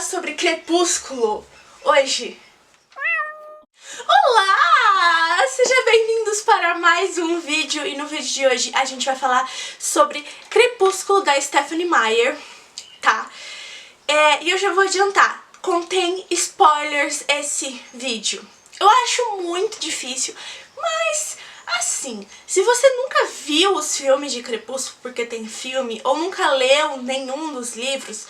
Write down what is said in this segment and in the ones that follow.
sobre Crepúsculo hoje. Olá! Sejam bem-vindos para mais um vídeo, e no vídeo de hoje a gente vai falar sobre Crepúsculo da Stephenie Meyer, tá? E eu já vou adiantar, contém spoilers esse vídeo. Eu acho muito difícil, mas assim, se você nunca viu os filmes de Crepúsculo, porque tem filme, ou nunca leu nenhum dos livros,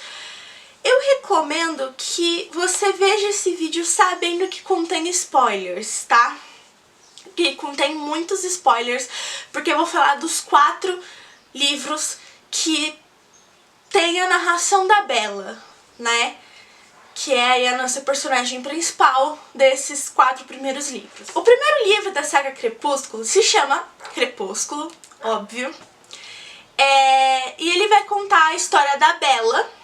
eu recomendo que você veja esse vídeo sabendo que contém spoilers, tá? Que contém muitos spoilers, porque eu vou falar dos 4 livros que tem a narração da Bella, né? Que é aí a nossa personagem principal desses 4 primeiros livros. O primeiro livro da saga Crepúsculo se chama Crepúsculo, óbvio. E ele vai contar a história da Bella,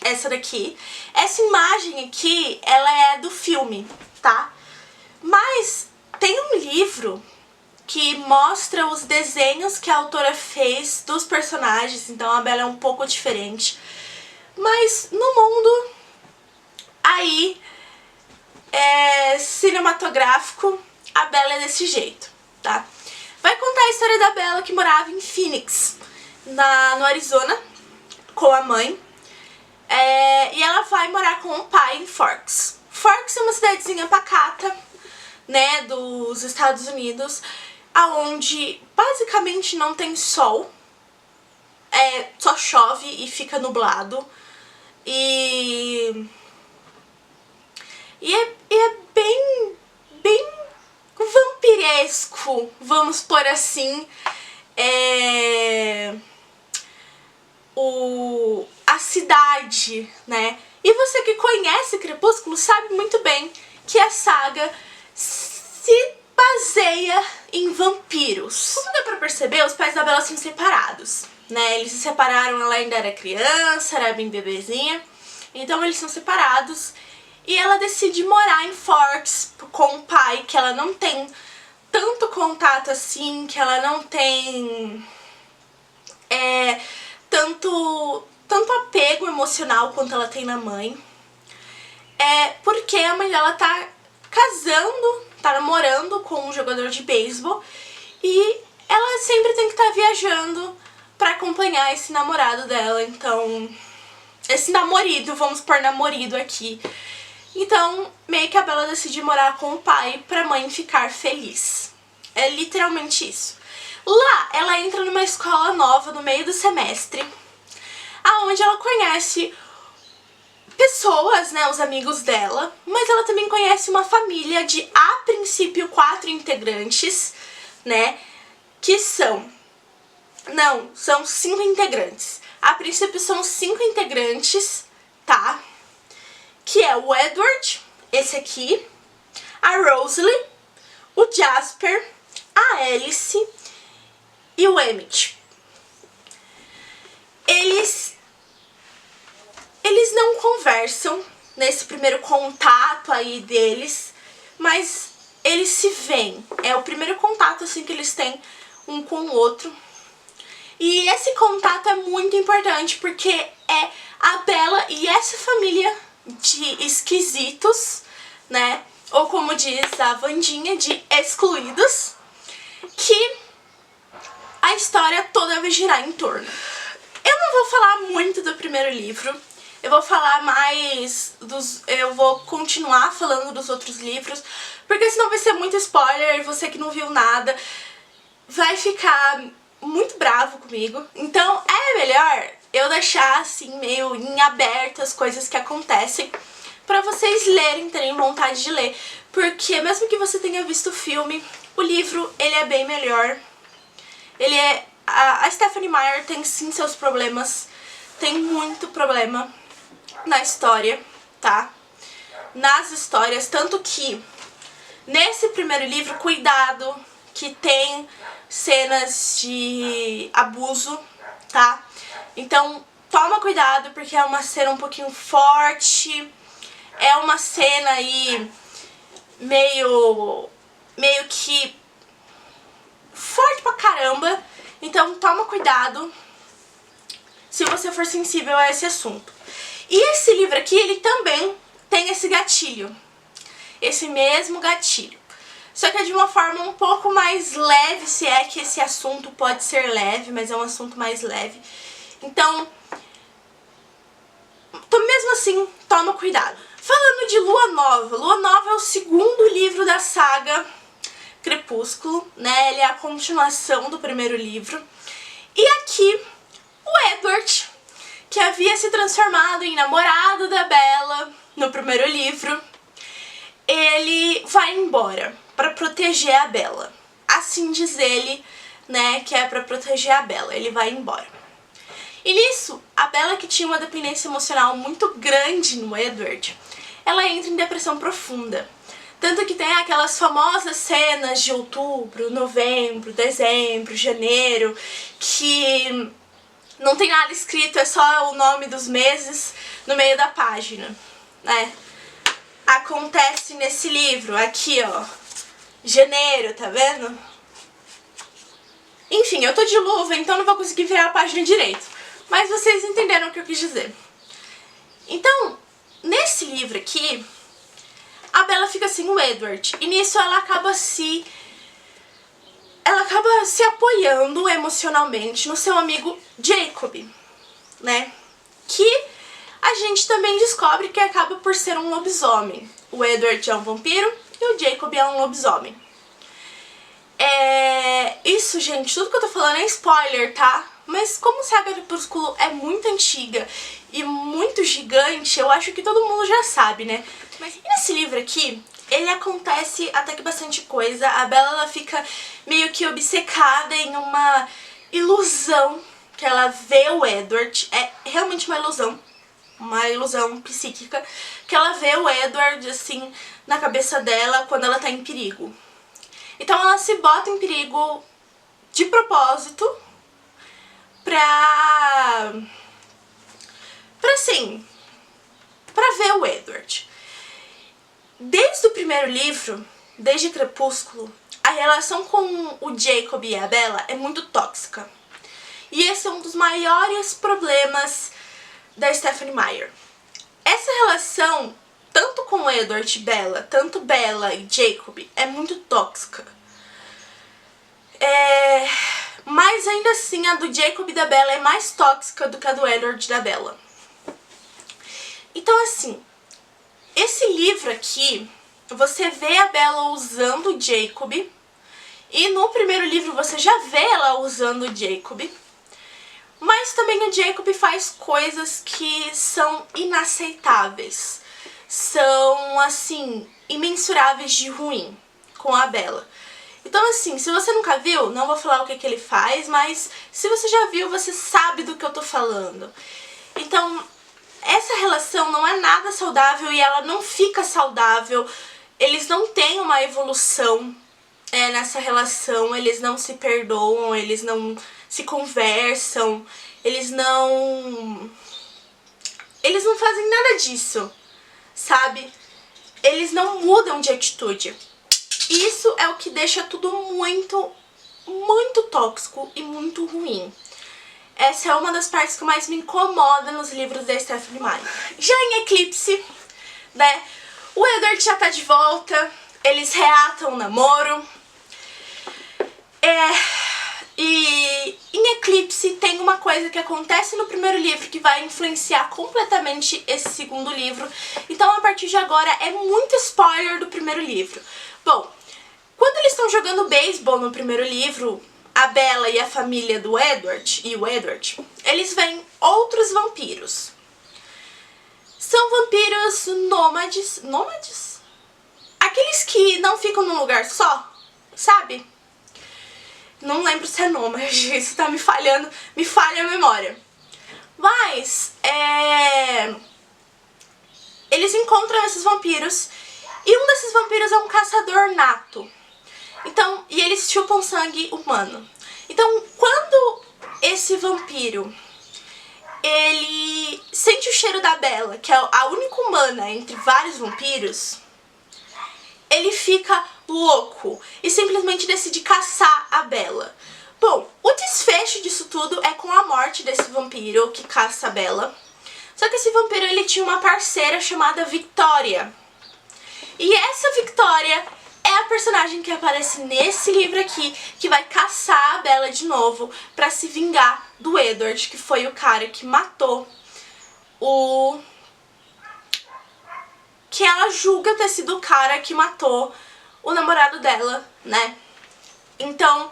essa daqui. Essa imagem aqui, ela é do filme, tá? Mas tem um livro que mostra os desenhos que a autora fez dos personagens, então a Bella é um pouco diferente. Mas no mundo aí cinematográfico, a Bella é desse jeito, tá? Vai contar a história da Bella, que morava em Phoenix, no Arizona, com a mãe. E ela vai morar com o pai em Forks. Forks é uma cidadezinha pacata, né, dos Estados Unidos, aonde basicamente não tem sol, só chove e fica nublado. E é bem vampiresco, vamos por assim, a cidade, né? E você que conhece Crepúsculo sabe muito bem que a saga se baseia em vampiros. Como dá pra perceber, os pais da Bella são separados, né? Eles se separaram, ela ainda era criança, era bem bebezinha, então eles são separados. E ela decide morar em Forks com o pai, que ela não tem tanto contato assim, que ela não tem tanto apego emocional quanto ela tem na mãe. Porque a mãe dela tá casando, tá namorando com um jogador de beisebol, e ela sempre tem que estar viajando pra acompanhar esse namorado dela, então... esse namorido, vamos pôr namorido aqui. Então, meio que a Bella decide morar com o pai pra mãe ficar feliz. É literalmente isso. Lá, ela entra numa escola nova no meio do semestre, aonde ela conhece pessoas, né, os amigos dela, mas ela também conhece uma família de, a princípio, 4 integrantes, né, que são 5 integrantes. A princípio são 5 integrantes, tá? Que é o Edward, esse aqui, a Rosalie, o Jasper, a Alice e o Emmett. Eles não conversam nesse primeiro contato aí deles, mas eles se veem. É o primeiro contato assim que eles têm um com o outro. E esse contato é muito importante porque é a Bella e essa família de esquisitos, né? Ou como diz a Wandinha, de excluídos, que a história toda vai girar em torno. Eu não vou falar muito do primeiro livro, eu vou falar mais eu vou continuar falando dos outros livros, porque senão vai ser muito spoiler e você que não viu nada vai ficar muito bravo comigo. Então é melhor eu deixar assim meio em aberto as coisas que acontecem pra vocês lerem, terem vontade de ler, porque mesmo que você tenha visto o filme, o livro ele é bem melhor. A Stephenie Meyer tem sim seus problemas, tem muito problema na história, tá? Nas histórias, tanto que nesse primeiro livro, cuidado, que tem cenas de abuso, tá? Então toma cuidado, porque é uma cena um pouquinho forte, é uma cena aí meio que forte pra caramba, então toma cuidado se você for sensível a esse assunto. E esse livro aqui, ele também tem esse gatilho, esse mesmo gatilho. Só que é de uma forma um pouco mais leve, se é que esse assunto pode ser leve, mas é um assunto mais leve. Então, mesmo assim, toma cuidado. Falando de Lua Nova. Lua Nova é o segundo livro da saga Crepúsculo, né? Ele é a continuação do primeiro livro. E aqui, o Edward, que havia se transformado em namorado da Bella no primeiro livro, ele vai embora para proteger a Bella. Assim diz ele, né, que é para proteger a Bella. Ele vai embora. E nisso, a Bella, que tinha uma dependência emocional muito grande no Edward, ela entra em depressão profunda. Tanto que tem aquelas famosas cenas de outubro, novembro, dezembro, janeiro, que não tem nada escrito, é só o nome dos meses no meio da página, né? Acontece nesse livro, aqui ó, janeiro, tá vendo? Enfim, eu tô de luva, então não vou conseguir virar a página direito. Mas vocês entenderam o que eu quis dizer. Então, nesse livro aqui, a Bella fica sem o Edward. E nisso ela acaba se apoiando emocionalmente no seu amigo Jacob, né? Que a gente também descobre que acaba por ser um lobisomem. O Edward é um vampiro e o Jacob é um lobisomem. Isso, gente, tudo que eu tô falando é spoiler, tá? Mas como Saga Crepúsculo é muito antiga e muito gigante, eu acho que todo mundo já sabe, né? Mas nesse livro aqui, ele acontece até que bastante coisa. A Bella, ela fica meio que obcecada em uma ilusão que ela vê o Edward. É realmente uma ilusão psíquica, que ela vê o Edward, assim, na cabeça dela quando ela tá em perigo. Então ela se bota em perigo de propósito pra ver o Edward. Desde o primeiro livro, desde Crepúsculo, a relação com o Jacob e a Bella é muito tóxica. E esse é um dos maiores problemas da Stephenie Meyer. Essa relação, tanto com o Edward e Bella, tanto Bella e Jacob, é muito tóxica. Mas ainda assim, a do Jacob e da Bella é mais tóxica do que a do Edward e da Bella. Então, assim, esse livro aqui, você vê a Bella usando o Jacob, e no primeiro livro você já vê ela usando o Jacob, mas também o Jacob faz coisas que são inaceitáveis, são, assim, imensuráveis de ruim com a Bella. Então, assim, se você nunca viu, não vou falar o que ele faz, mas se você já viu, você sabe do que eu tô falando. Então, essa relação não é nada saudável e ela não fica saudável. Eles não têm uma evolução nessa relação, eles não se perdoam, eles não se conversam, eles não fazem nada disso, sabe? Eles não mudam de atitude. Isso é o que deixa tudo muito, muito tóxico e muito ruim. Essa é uma das partes que mais me incomoda nos livros da Stephenie Meyer. Já em Eclipse, né, o Edward já tá de volta, eles reatam o namoro. E em Eclipse tem uma coisa que acontece no primeiro livro que vai influenciar completamente esse segundo livro. Então, a partir de agora, é muito spoiler do primeiro livro. Bom, quando eles estão jogando beisebol no primeiro livro, a Bella e a família do Edward e o Edward, eles veem outros vampiros. São vampiros nômades. Nômades? Aqueles que não ficam num lugar só, sabe? Não lembro se é nômade, isso tá me falha a memória. Mas, eles encontram esses vampiros e um desses vampiros é um caçador nato. Então, e eles chupam sangue humano. Então, quando esse vampiro, ele sente o cheiro da Bella, que é a única humana entre vários vampiros, ele fica louco e simplesmente decide caçar a Bella. Bom, o desfecho disso tudo é com a morte desse vampiro que caça a Bella. Só que esse vampiro, ele tinha uma parceira chamada Victoria. E essa Victoria é a personagem que aparece nesse livro aqui, que vai caçar a Bella de novo pra se vingar do Edward, que foi o cara que matou o... que ela julga ter sido o cara que matou o namorado dela, né? Então,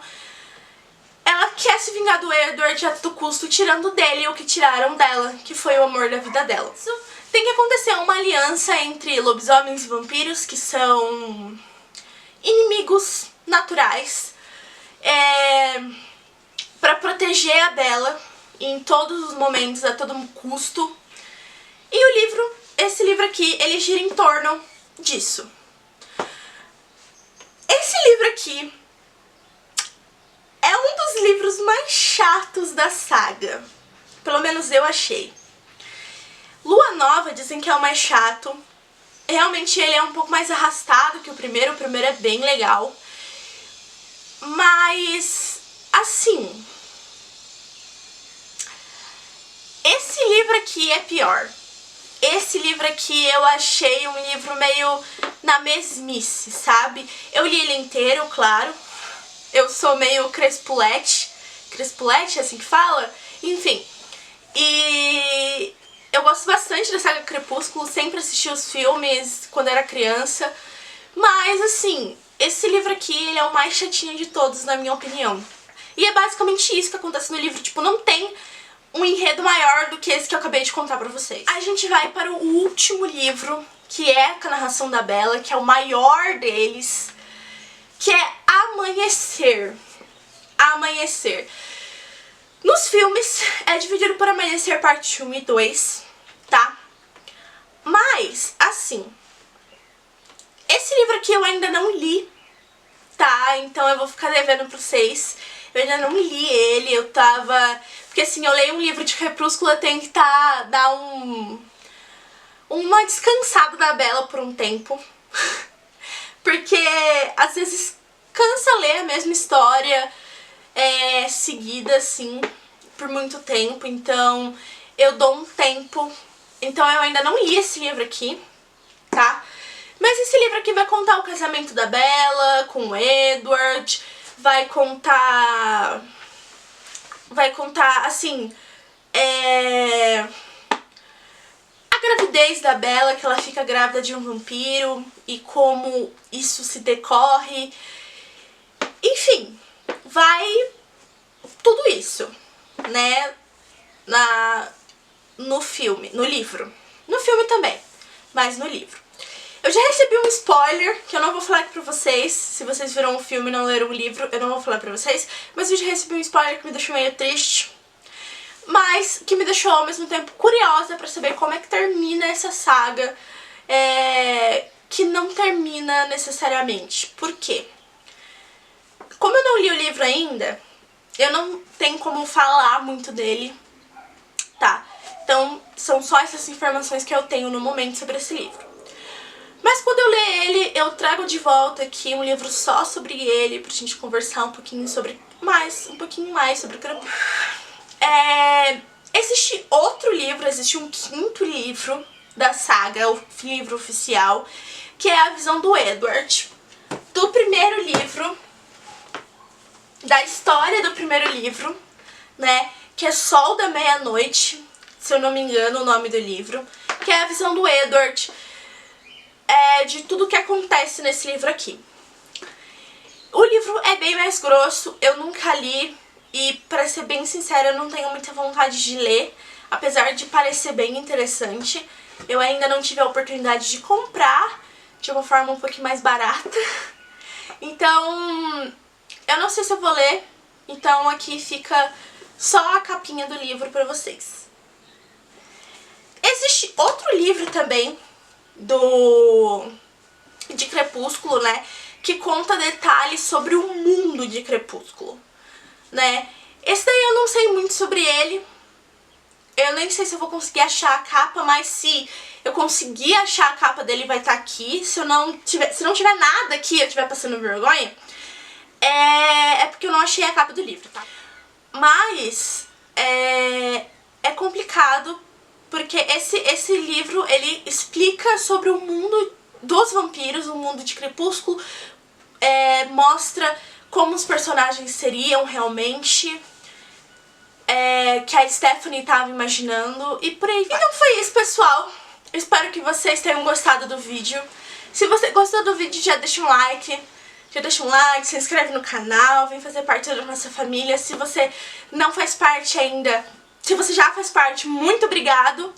ela quer se vingar do Edward a todo custo, tirando dele o que tiraram dela, que foi o amor da vida dela. Isso tem que acontecer uma aliança entre lobisomens e vampiros, que são inimigos naturais, pra proteger a Bella em todos os momentos, a todo custo. E o livro, esse livro aqui, ele gira em torno disso. Esse livro aqui é um dos livros mais chatos da saga. Pelo menos eu achei. Lua Nova dizem que é o mais chato. Realmente ele é um pouco mais arrastado que o primeiro é bem legal. Mas, assim, esse livro aqui é pior. Esse livro aqui eu achei um livro meio na mesmice, sabe? Eu li ele inteiro, claro. Eu sou meio crespulete. Crespulete, é assim que fala? Enfim. E eu gosto bastante da saga Crepúsculo, sempre assisti os filmes quando era criança. Mas, assim, esse livro aqui, ele é o mais chatinho de todos, na minha opinião. E é basicamente isso que acontece no livro. Tipo, não tem um enredo maior do que esse que eu acabei de contar pra vocês. A gente vai para o último livro, que é a narração da Bella, que é o maior deles, que é Amanhecer. Amanhecer. Nos filmes, é dividido por Amanhecer parte 1 e 2, tá? Mas, assim, esse livro aqui eu ainda não li, tá? Então eu vou ficar devendo pra vocês. Eu ainda não li ele, eu tava... Porque assim, eu leio um livro de Crepúsculo, eu tenho que dar uma descansada da Bella por um tempo. Porque às vezes cansa ler a mesma história seguida, assim, por muito tempo. Então eu dou um tempo. Então eu ainda não li esse livro aqui, tá? Mas esse livro aqui vai contar o casamento da Bella com o Edward. Vai contar, assim, a gravidez da Bella, que ela fica grávida de um vampiro e como isso se decorre. Enfim, vai tudo isso, né, no filme, no livro. No filme também, mas no livro. Eu já recebi um spoiler, que eu não vou falar aqui pra vocês. Se vocês viram o filme e não leram o livro, eu não vou falar pra vocês. Mas eu já recebi um spoiler que me deixou meio triste, mas que me deixou ao mesmo tempo curiosa pra saber como é que termina essa saga, que não termina necessariamente. Por quê? Como eu não li o livro ainda, eu não tenho como falar muito dele, tá? Então são só essas informações que eu tenho no momento sobre esse livro. Mas quando eu ler ele, eu trago de volta aqui um livro só sobre ele, pra gente conversar um pouquinho mais sobre o Crepúsculo. Existe outro livro, existe um quinto livro da saga, o livro oficial, que é a visão do Edward, do primeiro livro, da história do primeiro livro, né, que é Sol da Meia-Noite, se eu não me engano o nome do livro, que é a visão do Edward, de tudo que acontece nesse livro aqui. O livro é bem mais grosso, eu nunca li e, pra ser bem sincera, eu não tenho muita vontade de ler, apesar de parecer bem interessante. Eu ainda não tive a oportunidade de comprar de uma forma um pouquinho mais barata, então eu não sei se eu vou ler, então aqui fica só a capinha do livro pra vocês. Existe outro livro também de Crepúsculo, né, que conta detalhes sobre o mundo de Crepúsculo, né. Esse daí eu não sei muito sobre ele, eu nem sei se eu vou conseguir achar a capa, mas se eu conseguir achar a capa dele vai estar aqui. Se não tiver nada aqui, eu estiver passando vergonha, é porque eu não achei a capa do livro, tá? Mas é complicado porque esse livro, ele explica sobre o mundo dos vampiros, o mundo de Crepúsculo, mostra como os personagens seriam realmente, que a Stephanie estava imaginando e por aí vai. Então foi isso, pessoal. Eu espero que vocês tenham gostado do vídeo. Se você gostou do vídeo, já deixa um like. Se inscreve no canal, vem fazer parte da nossa família. Se você não faz parte ainda, se você já faz parte, muito obrigado.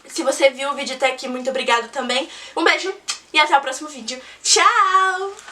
Se você viu o vídeo até aqui, muito obrigado também. Um beijo e até o próximo vídeo. Tchau!